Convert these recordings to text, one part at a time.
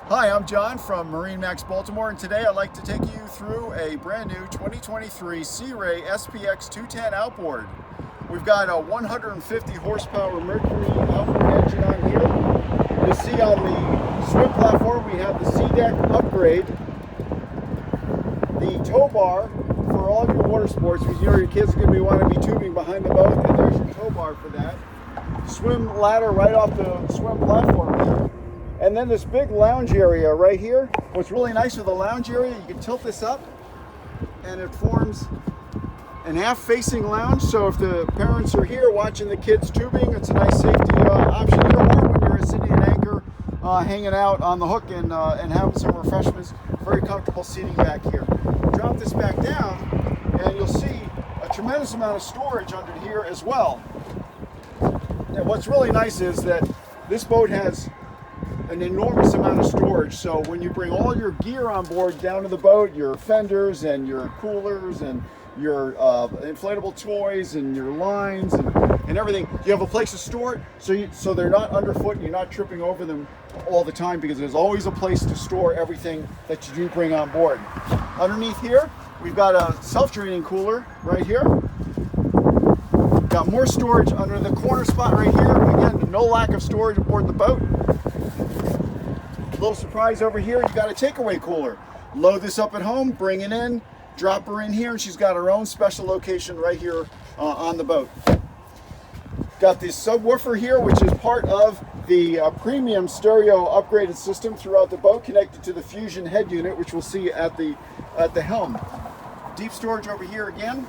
Hi, I'm John from MarineMax Baltimore, and today I'd like to take you through a brand new 2023 Sea Ray SPX 210 outboard. We've got a 150 horsepower Mercury outboard engine on here. You'll see on the swim platform we have the sea deck upgrade, the tow bar for all your water sports, because you know your kids are going to want to be tubing behind the boat, and there's your tow bar for that. Swim ladder right off the swim platform here. And then this big lounge area right here. What's really nice with the lounge area, you can tilt this up and it forms an aft-facing lounge. So if the parents are here watching the kids tubing, it's a nice safety option here. Or when you're sitting at anchor, hanging out on the hook and having some refreshments, very comfortable seating back here. Drop this back down and you'll see a tremendous amount of storage under here as well. And what's really nice is that this boat has an enormous amount of storage, so when you bring all your gear on board down to the boat, your fenders and your coolers and your inflatable toys and your lines and everything, you have a place to store it, so they're not underfoot and you're not tripping over them all the time, because there's always a place to store everything that you do bring on board. Underneath here, we've got a self-draining cooler right here. Got more storage under the corner spot right here. Again, no lack of storage aboard the boat. Little surprise over here, you got a takeaway cooler. Load this up at home, bring it in, drop her in here, and she's got her own special location right here on the boat. Got this subwoofer here, which is part of the premium stereo upgraded system throughout the boat, connected to the Fusion head unit, which we'll see at the helm. Deep storage over here again.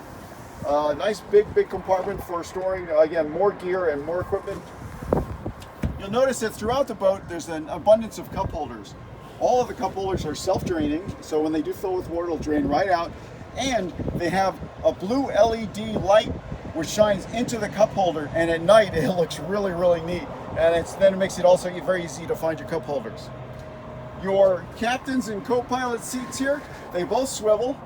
Nice big compartment for storing, again, more gear and more equipment. You'll notice that throughout the boat there's an abundance of cup holders. All of the cup holders are self-draining, so when they do fill with water, it'll drain right out. And they have a blue LED light which shines into the cup holder, and at night it looks really neat. And then it makes it also very easy to find your cup holders. Your captain's and co-pilot seats here, they both swivel.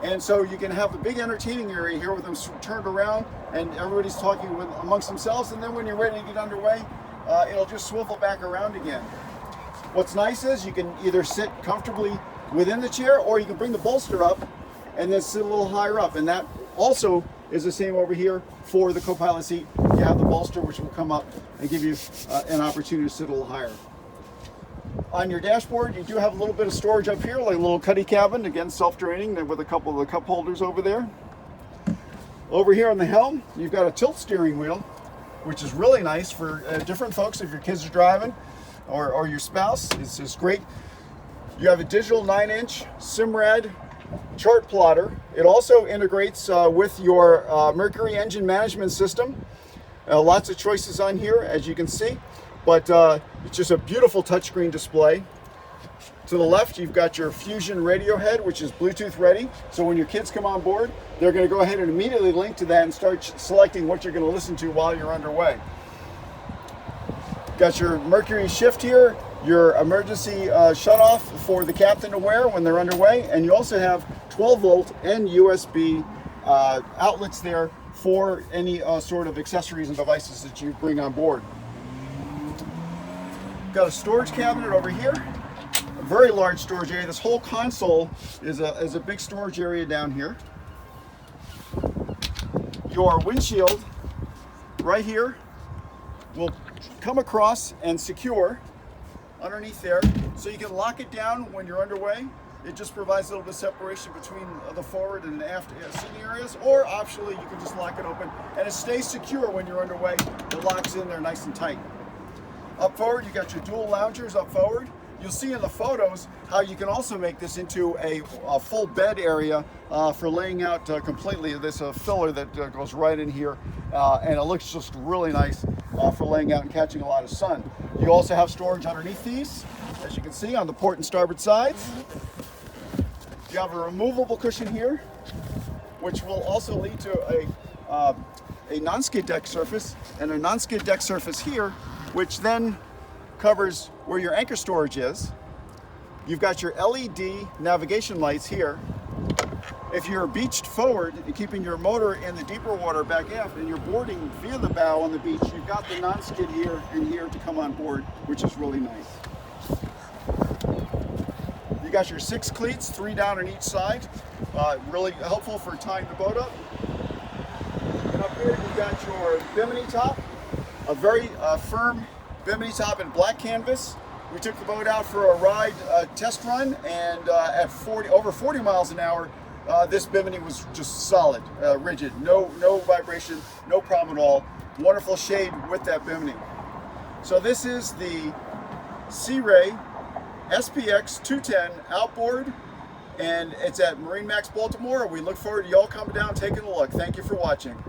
And so you can have a big entertaining area here with them turned around and everybody's talking amongst themselves. And then when you're ready to get underway, it'll just swivel back around again. What's nice is you can either sit comfortably within the chair, or you can bring the bolster up and then sit a little higher up. And that also is the same over here for the co-pilot seat. You have the bolster, which will come up and give you an opportunity to sit a little higher. On your dashboard, you do have a little bit of storage up here, like a little cuddy cabin, again self-draining, with a couple of the cup holders over there. Over here on the helm, you've got a tilt steering wheel, which is really nice for different folks. If your kids are driving or your spouse, it's just great. You have a digital 9-inch Simrad chart plotter. It also integrates with your Mercury engine management system. Lots of choices on here, as you can see. But it's just a beautiful touchscreen display. To the left, you've got your Fusion radio head, which is Bluetooth ready. So when your kids come on board, they're going to go ahead and immediately link to that and start selecting what you're going to listen to while you're underway. Got your Mercury shift here, your emergency shutoff for the captain to wear when they're underway, and you also have 12-volt and USB outlets there for any sort of accessories and devices that you bring on board. Got a storage cabinet over here, a very large storage area. This whole console is a big storage area down here. Your windshield right here will come across and secure underneath there, so you can lock it down when you're underway. It just provides a little bit of separation between the forward and aft seating areas, or optionally you can just lock it open and it stays secure when you're underway. It locks in there nice and tight. Up forward, you got your dual loungers up forward. You'll see in the photos how you can also make this into a full bed area for laying out completely. This filler that goes right in here, and it looks just really nice for laying out and catching a lot of sun. You also have storage underneath these, as you can see on the port and starboard sides. You have a removable cushion here, which will also lead to a non-skid deck surface, and a non-skid deck surface here, which then covers where your anchor storage is. You've got your LED navigation lights here. If you're beached forward and keeping your motor in the deeper water back aft and you're boarding via the bow on the beach, you've got the non-skid here and here to come on board, which is really nice. got your 6 cleats, 3 down on each side. Really helpful for tying the boat up. And up here you've got your bimini top, a very firm bimini top in black canvas. We took the boat out for a ride test run, and at over 40 miles an hour, this bimini was just solid, rigid, no vibration, no problem at all. Wonderful shade with that bimini. So this is the Sea Ray SPX 210 outboard, and it's at MarineMax Baltimore. We look forward to y'all coming down and taking a look. Thank you for watching.